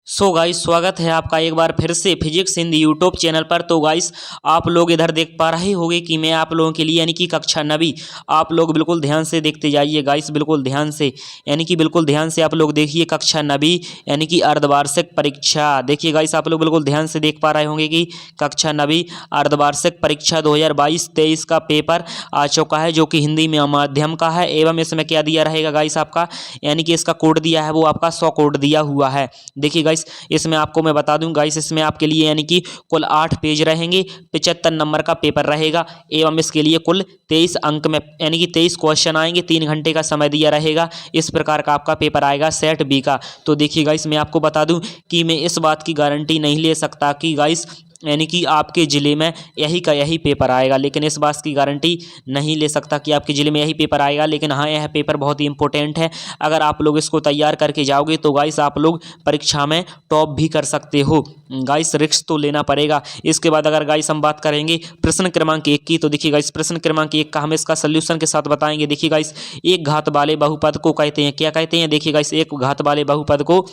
So guys स्वागत है आपका एक बार फिर से फिजिक्स हिंदी यूट्यूब चैनल पर। तो गाइस आप लोग इधर देख पा रहे होंगे कि मैं आप लोगों के लिए यानी कि कक्षा 9वीं आप लोग बिल्कुल ध्यान से देखते जाइए गाइस, बिल्कुल ध्यान से यानी कि बिल्कुल ध्यान से आप लोग देखिए कक्षा 9वीं यानी कि अर्धवार्षिक परीक्षा। देखिए गाइस आप लोग बिल्कुल ध्यान से देख पा रहे होंगे कि कक्षा 9वीं अर्धवार्षिक परीक्षा 2022-23 का पेपर आ चुका है, जो कि हिंदी में माध्यम का है। एवं इसमें क्या दिया रहेगा गाइस आपका, यानी कि इसका कोड दिया है वो आपका 100 कोड दिया हुआ है। देखिए गाइस इसमें आपको मैं बता दूं गाइस, इसमें आपके लिए यानी कि कुल 8 पेज रहेंगे, 75 नंबर का पेपर रहेगा। एवं इसके लिए कुल 23 अंक में यानी कि 23 क्वेश्चन आएंगे, 3 घंटे का समय दिया रहेगा। इस प्रकार का आपका पेपर आएगा सेट बी का। तो देखिए गाइस मैं आपको बता दूं कि मैं इस बात की गारंटी नहीं ले सकता कि गाइस यानी कि आपके ज़िले में यही का यही पेपर आएगा, लेकिन इस बात की गारंटी नहीं ले सकता कि आपके ज़िले में यही पेपर आएगा। लेकिन हाँ, यह पेपर बहुत ही इंपॉर्टेंट है। अगर आप लोग इसको तैयार करके जाओगे तो गाइस आप लोग परीक्षा में टॉप भी कर सकते हो। गाइस रिस्क तो लेना पड़ेगा। इसके बाद अगर गाइस हम बात करेंगे प्रश्न क्रमांक 1 की, तो देखिए गाइस प्रश्न क्रमांक 1 का हम इसका सोल्यूशन के साथ बताएंगे। देखिए गाइस एक घात वाले बहुपद को कहते हैं, क्या कहते हैं? देखिए गाइस एक घात वाले बहुपद को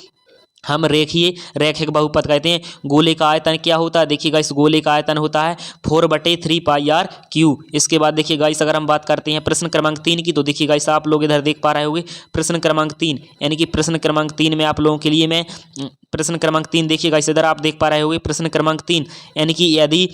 हम रैखिक बहुपद कहते हैं। गोले का आयतन क्या होता है? देखिए गाइस गोले का आयतन होता है 4/3 पाई आर क्यू। इसके बाद देखिए गाइस अगर हम बात करते हैं प्रश्न क्रमांक 3 की, तो देखिए गाइस आप लोग इधर देख पा रहे होंगे प्रश्न क्रमांक 3 यानी कि प्रश्न क्रमांक 3 में आप लोगों के लिए मैं प्रश्न क्रमांक 3 देखिए गाइस इधर आप देख पा रहे होंगे प्रश्न क्रमांक 3 यानी कि यदि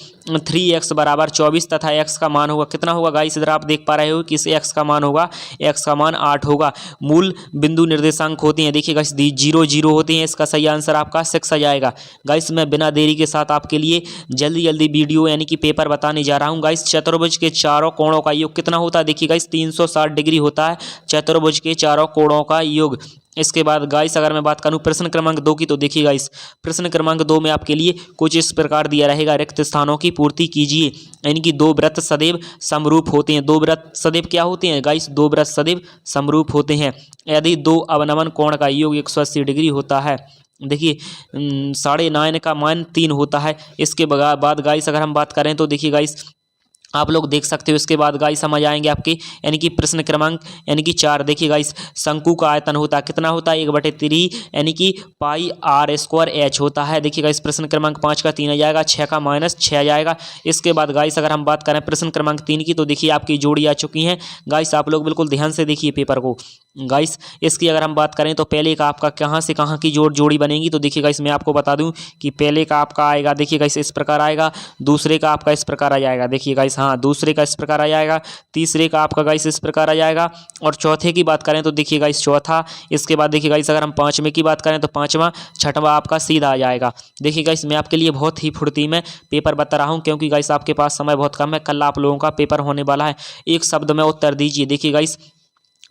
3x = 24 तथा x का मान होगा कितना होगा गाइस, इधर आप देख पा रहे हो कि इस x का मान होगा, x का मान 8 होगा। मूल बिंदु निर्देशांक होते हैं, देखिए गाइस 0 0 होते हैं। इसका सही आंसर आपका 6 आ जाएगा। गाइस मैं बिना देरी के साथ आपके लिए जल्दी जल्दी वीडियो यानी कि पेपर बताने जा रहा हूँ। गाइस चतुर्भुज के चारों कोणों का योग कितना होता है? देखिए गाइस 360 डिग्री होता है चतुर्भुज के चारों कोणों का योग। इसके बाद गाइस अगर मैं बात करूं प्रश्न क्रमांक 2 की, तो देखिए गाइस प्रश्न क्रमांक 2 में आपके लिए कुछ इस प्रकार दिया रहेगा, रिक्त स्थानों की पूर्ति कीजिए। यानी कि दो वृत्त सदैव समरूप होते हैं। दो वृत्त सदैव क्या होते हैं गाइस? दो वृत्त सदैव समरूप होते हैं यदि दो अवनमन कोण का योग 180 डिग्री होता है। देखिए 9.5 का मान 3 होता है। इसके बाद गाइस अगर हम बात करें तो देखिए गाइस आप लोग देख सकते हो। इसके बाद गाइस समझ आएंगे आपके यानी कि प्रश्न क्रमांक यानी कि 4 देखिए गाइस शंकु का आयतन होता है कितना होता है? 1/3 यानी कि पाई आर स्क्वायर एच होता है। देखिए गाइस प्रश्न क्रमांक 5 का 3 आ जाएगा, 6 का -6 आ जाएगा। इसके बाद गाइस अगर हम बात करें प्रश्न क्रमांक 3 की, तो देखिए आपकी जोड़ी आ चुकी है। गाइस आप लोग बिल्कुल ध्यान से देखिए पेपर को। गाइस इसकी अगर हम बात करें तो पहले का आपका कहाँ से कहाँ की जोड़ी बनेगी, तो देखिए गाइस मैं आपको बता दूं कि पहले का आपका आएगा देखिए गाइस इस प्रकार आएगा, दूसरे का आपका इस प्रकार आ जाएगा। देखिए गाइस हाँ दूसरे का इस प्रकार आ जाएगा, तीसरे का आपका गाइस इस प्रकार आ जाएगा, और चौथे की बात करें तो देखिए गाइस चौथा। इसके बाद देखिए गाइस अगर हम पाँचवें की बात करें तो पाँचवा, छठवां आपका सीधा आ जाएगा। देखिए गाइस मैं आपके लिए बहुत ही फुर्ती में पेपर बता रहा हूँ, क्योंकि गाइस आपके पास समय बहुत कम है। कल आप लोगों का पेपर होने वाला है, एक शब्द में उत्तर दीजिए। देखिए गाइस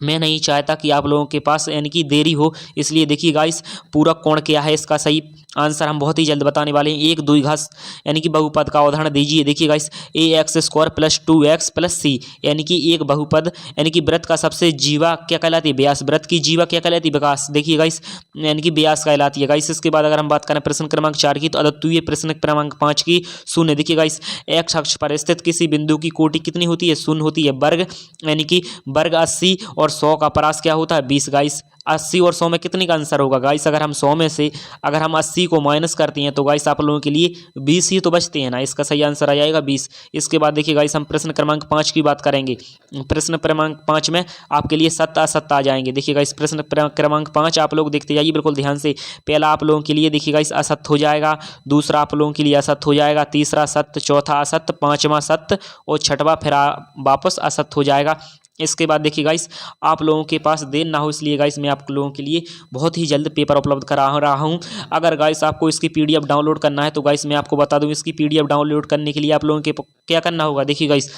मैं नहीं चाहता कि आप लोगों के पास यानी कि देरी हो, इसलिए देखिए गाइस पूरक कोण क्या है इसका सही आंसर हम बहुत ही जल्द बताने वाले हैं। एक द्विघात यानी कि बहुपद का उदाहरण दीजिए। देखिए गाइस ax² + 2x + c यानी कि एक बहुपद यानी कि वृत्त का सबसे जीवा क्या कहलाती है? व्यास। वृत्त की जीवा क्या कहलाती है? विकास। देखिए गाइस यानी कि व्यास कहलाती है गाइस। इसके बाद अगर हम बात करें प्रश्न क्रमांक 4 की, तो अद्वितीय प्रश्न क्रमांक 5 की 0। देखिए गाइस x अक्ष पर स्थित किसी बिंदु की कोटि कितनी होती है? 0 होती है। वर्ग यानी कि वर्ग 80 और 100 का परास क्या होता है? 20। गाइस 80 और 100 में कितने का आंसर होगा गाइस? अगर हम 100 में से अगर हम 80 को माइनस करते हैं तो गाइस आप लोगों के लिए 20 ही तो बचते हैं ना, इसका सही आंसर आ जाएगा 20। इसके बाद देखिए गाइस हम प्रश्न क्रमांक 5 की बात करेंगे। प्रश्न क्रमांक 5 में आपके लिए सत्य असत्य आ जाएंगे। देखिए गाइस प्रश्न क्रमांक 5 आप लोग देखते जाइए बिल्कुल ध्यान से। पहला आप लोगों के लिए देखिए गाइस असत्य हो जाएगा, दूसरा आप लोगों के लिए असत्य हो जाएगा, तीसरा सत्य, चौथा असत्य, पांचवा सत्य और छठवां फिर वापस असत्य हो जाएगा। इसके बाद देखिए गाइस आप लोगों के पास देर ना हो, इसलिए गाइस मैं आप लोगों के लिए बहुत ही जल्द पेपर उपलब्ध करा रहा हूं। अगर गाइस आपको इसकी पीडीएफ डाउनलोड करना है तो गाइस मैं आपको बता दूं, इसकी पीडीएफ डाउनलोड करने के लिए आप लोगों के क्या करना होगा। देखिए गाइस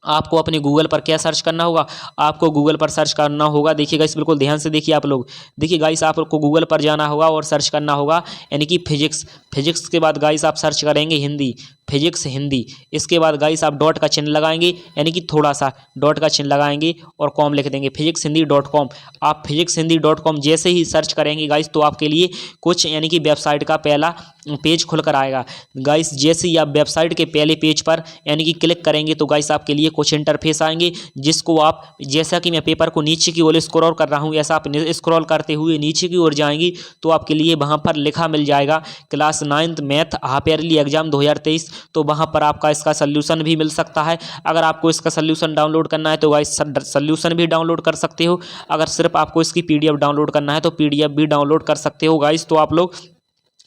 आपको अपने गूगल पर क्या सर्च करना होगा? आपको गूगल पर सर्च करना होगा। देखिए गाइस बिल्कुल ध्यान से देखिए आप लोग। देखिए गाइस आपको गूगल पर जाना होगा और सर्च करना होगा यानी कि फिजिक्स के बाद गाइस आप सर्च करेंगे हिंदी, फिजिक्स हिंदी। इसके बाद गाइस आप डॉट का चिन्ह लगाएंगे, यानी कि थोड़ा सा डॉट का चिन्ह लगाएंगे और कॉम लिख देंगे, फिजिक्स हिंदी .com। आप फिजिक्स हिंदी .com जैसे ही सर्च करेंगे गाइस तो आपके लिए कुछ यानी कि वेबसाइट का पहला पेज खुलकर आएगा। गाइस जैसे ही आप वेबसाइट के पहले पेज पर यानी कि क्लिक करेंगे तो गाइस आपके लिए कुछ इंटरफेस आएंगे, जिसको आप, जैसा कि मैं पेपर को नीचे की ओर स्क्रॉल कर रहा हूँ, ऐसा आप स्क्रॉल करते हुए नीचे की ओर जाएंगे तो आपके लिए वहाँ पर लिखा मिल जाएगा class 9th math half yearly exam 2023। तो वहाँ पर आपका इसका सल्यूशन भी मिल सकता है। अगर आपको इसका सल्यूशन डाउनलोड करना है तो गाइस सल्यूशन भी डाउनलोड कर सकते हो। अगर सिर्फ आपको इसकी PDF डाउनलोड करना है तो PDF भी डाउनलोड कर सकते हो गाइस। तो आप लोग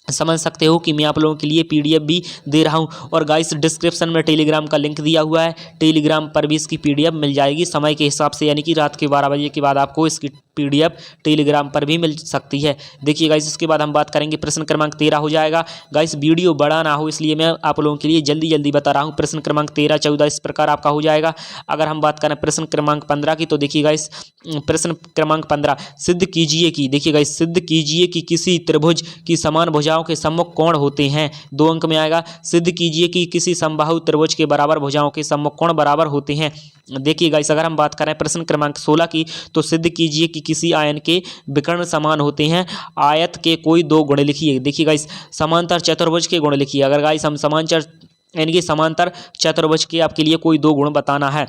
समझ सकते हो कि मैं आप लोगों के लिए PDF भी दे रहा हूं। और गाइस डिस्क्रिप्शन में टेलीग्राम का लिंक दिया हुआ है, टेलीग्राम पर भी इसकी PDF मिल जाएगी समय के हिसाब से, यानी कि रात के 12 बजे के बाद आपको इसकी PDF टेलीग्राम पर भी मिल सकती है। देखिए गाइस इसके बाद हम बात करेंगे प्रश्न क्रमांक 13 हो जाएगा। गाइस वीडियो बड़ा ना हो इसलिए मैं आप लोगों के लिए जल्दी जल्दी बता रहा हूँ। प्रश्न क्रमांक 13, 14 इस प्रकार आपका हो जाएगा। अगर हम बात करें प्रश्न क्रमांक 15 की तो देखिए गाइस प्रश्न क्रमांक 15, सिद्ध कीजिए कि, देखिए गाइस सिद्ध कीजिए कि किसी त्रिभुज की समान भुजाओं के सम्मुख कोण होते हैं। 2 अंक में आएगा। सिद्ध कीजिए कि किसी समबाहु त्रिभुज के बराबर भुजाओं के सम्मुख कोण बराबर होते हैं। देखिए गाइस अगर हम बात करें प्रश्न क्रमांक 16 की तो सिद्ध कीजिए कि किसी आयन के विकर्ण समान होते हैं। आयत के कोई 2 गुण लिखिए। देखिए गाइस समांतर चतुर्भुज के गुण लिखिए। अगर गाइस हम समांतर चतुर्भुज के आपके लिए कोई 2 गुण बताना है।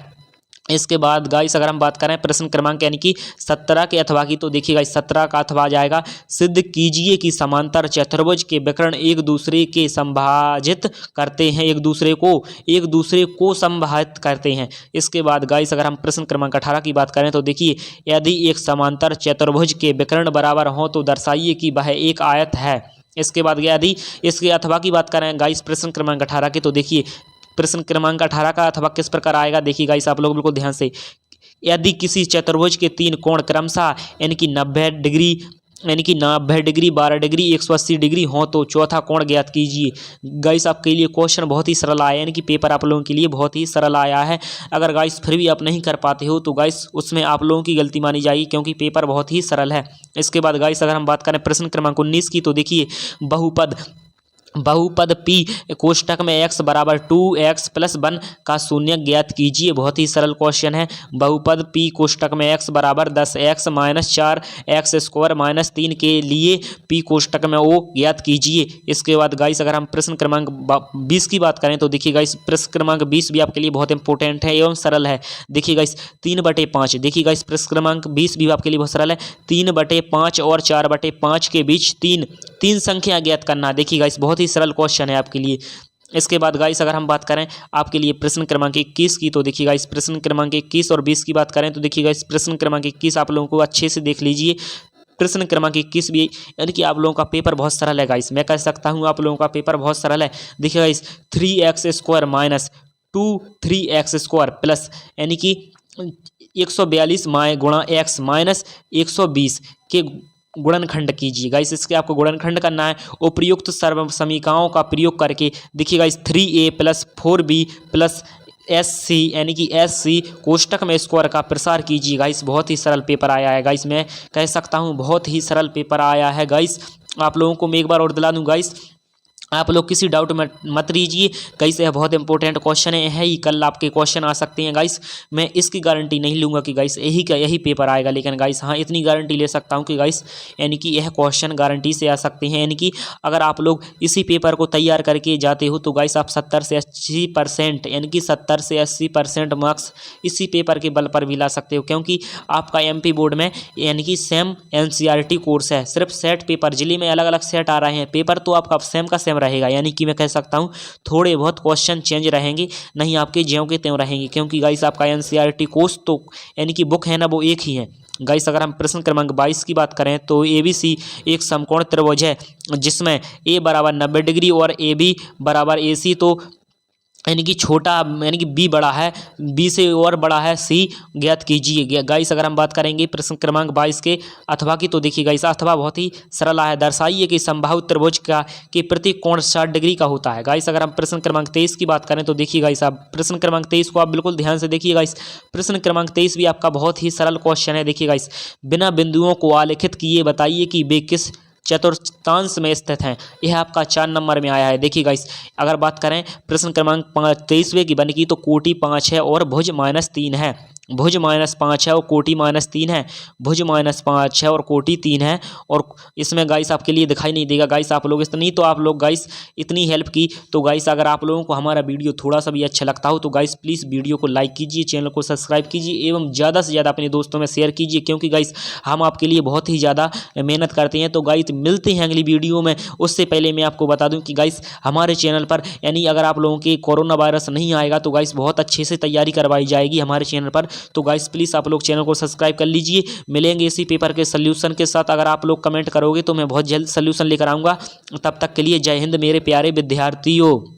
इसके बाद गाइस अगर हम बात करें प्रश्न क्रमांक यानी कि 17 के अथवा की तो देखिए गाइस 17 का अथवा आ जाएगा। सिद्ध कीजिए कि समांतर चतुर्भुज के विकर्ण एक दूसरे के संभाजित करते हैं, एक दूसरे को संभाजित करते हैं। इसके बाद गाइस अगर हम प्रश्न क्रमांक 18 की बात करें तो देखिए यदि एक समांतर चतुर्भुज के विकर्ण बराबर हों तो दर्शाइए कि वह एक आयत है। इसके बाद यदि इसके अथवा की बात करें गाइस प्रश्न क्रमांक 18 की तो देखिए प्रश्न क्रमांक 18 का अथवा किस प्रकार आएगा। देखिए गाइस आप लोग बिल्कुल ध्यान से, यदि किसी चतुर्भुज के 3 कोण क्रमशः यानी कि 90 डिग्री, 12 डिग्री 180 डिग्री हो तो चौथा कोण ज्ञात कीजिए। गाइस आपके लिए क्वेश्चन बहुत ही सरल आया, यानी कि पेपर आप लोगों के लिए बहुत ही सरल आया है। अगर गाइस फिर भी आप नहीं कर पाते हो तो गाइस उसमें आप लोगों की गलती मानी जाएगी, क्योंकि पेपर बहुत ही सरल है। इसके बाद गाइस अगर हम बात करें प्रश्न क्रमांक 19 की तो देखिए बहुपद P कोष्टक में x बराबर 2x + 1 का शून्य ज्ञात कीजिए। बहुत ही सरल क्वेश्चन है। बहुपद P कोष्टक में x बराबर 10x - 4x² - 3 के लिए P कोष्टक में O ज्ञात कीजिए। इसके बाद गाइस अगर हम प्रश्न क्रमांक 20 की बात करें तो देखिए गाइस प्रश्न क्रमांक 20 भी आपके लिए बहुत इंपॉर्टेंट है एवं सरल है। देखिए गाइस 3/5, देखिए गाइस प्रश्न क्रमांक 20 भी आपके लिए बहुत सरल है। 3/5 और 4/5 के बीच तीन संख्या ज्ञात करना। देखिए गाइस बहुत ही सरल क्वेश्चन है आपके लिए। इसके बाद गाइस अगर हम बात करें आपके लिए प्रश्न क्रमांक 21 की तो देखिए गाइस प्रश्न क्रमांक 21 और 20 की बात करें तो देखिए गाइस प्रश्न क्रमांक 21 आप लोगों को अच्छे से देख लीजिए। प्रश्न क्रमांक 21 भी यानी कि आप लोगों का पेपर बहुत सरल है गाइस, मैं कह सकता हूँ आप लोगों का पेपर बहुत सरल है। देखिए गाइस 3x² - 2 3x² प्लस यानी कि 142 गुणा x माइनस 120 के गुणनखंड कीजिए। गाइस इसके आपको गुणनखंड करना है उपयुक्त सर्व समीकरणों का प्रयोग करके। देखिए गाइस 3a + 4b + SC यानी कि SC कोष्टक में स्क्वायर का प्रसार कीजिए। गाइस बहुत ही सरल पेपर आया है गाइस, मैं कह सकता हूँ बहुत ही सरल पेपर आया है गाइस। आप लोगों को मैं एक बार और दिला दूँ गाइस, आप लोग किसी डाउट में मत लीजिए। गाइस यह बहुत इंपॉर्टेंट क्वेश्चन है ही, कल आपके क्वेश्चन आ सकते हैं गाइस। मैं इसकी गारंटी नहीं लूँगा कि गाइस यही पेपर आएगा, लेकिन गाइस हाँ इतनी गारंटी ले सकता हूँ कि गाइस यानी कि यह क्वेश्चन गारंटी से आ सकते हैं। यानी कि अगर आप लोग इसी पेपर को तैयार करके जाते हो तो गाइस आप 70 से 80% यानी कि 70 से 80% मार्क्स इसी पेपर के बल पर भी ला सकते हो, क्योंकि आपका MP बोर्ड में यानी कि सेम NCERT कोर्स है। सिर्फ सेट पेपर जिले में अलग अलग सेट आ रहे हैं, पेपर तो आपका सेम का सेम रहेगा। यानी कि मैं कह सकता हूं थोड़े बहुत क्वेश्चन चेंज रहेंगे, नहीं आपके ज्यों के त्यों रहेंगे, क्योंकि गाइस आपका NCERT कोर्स तो यानी कि बुक है ना वो एक ही है। गाइस अगर हम प्रश्न क्रमांक 22 की बात करें तो ABC एक समकोण त्रिभुज है जिसमें A बराबर 90 डिग्री और AB बराबर AC, तो यानी कि छोटा यानी कि B बड़ा है, B से और बड़ा है C ज्ञात कीजिए। गाइस अगर हम बात करेंगे प्रश्न क्रमांक 22 के अथवा की तो देखिए गाइस अथवा बहुत ही सरल है। दर्शाइए कि समबाहु त्रिभुज के प्रति कोण 60 डिग्री का होता है। गाइस अगर हम प्रश्न क्रमांक 23 की बात करें तो देखिए गाइस आप प्रश्न क्रमांक 23 को आप बिल्कुल ध्यान से देखिए गाइस। प्रश्न क्रमांक 23 भी आपका बहुत ही सरल क्वेश्चन है। देखिए गाइस बिना बिंदुओं को आलेखित किए बताइए कि वे किस चतुर्थांश में स्थित हैं। यह आपका 4 नंबर में आया है। देखिए गाइस, अगर बात करें प्रश्न क्रमांक 23वें की बन की तो कोटि 5 है और भुज -3 है। भुज -5 है और कोटि -3 है। भुज -5 है और कोटि 3 है। और इसमें गाइस आपके लिए दिखाई नहीं देगा गाइस। आप लोग इतनी तो आप लोग गाइस इतनी हेल्प की तो गाइस अगर आप लोगों को हमारा वीडियो थोड़ा सा भी अच्छा लगता हो तो गाइस प्लीज़ वीडियो को लाइक कीजिए, चैनल को सब्सक्राइब कीजिए एवं ज़्यादा से ज़्यादा अपने दोस्तों में शेयर कीजिए, क्योंकि गाइस हम आपके लिए बहुत ही ज़्यादा मेहनत करते हैं। तो गाइस मिलते हैं अगली वीडियो में। उससे पहले मैं आपको बता दूं कि गाइस हमारे चैनल पर यानी अगर आप लोगों के कोरोना वायरस नहीं आएगा तो गाइस बहुत अच्छे से तैयारी करवाई जाएगी हमारे चैनल पर। तो गाइस प्लीज़ आप लोग चैनल को सब्सक्राइब कर लीजिए। मिलेंगे इसी पेपर के सल्यूशन के साथ। अगर आप लोग कमेंट करोगे तो मैं बहुत जल्द सल्यूशन लेकर आऊँगा। तब तक के लिए जय हिंद मेरे प्यारे विद्यार्थियों।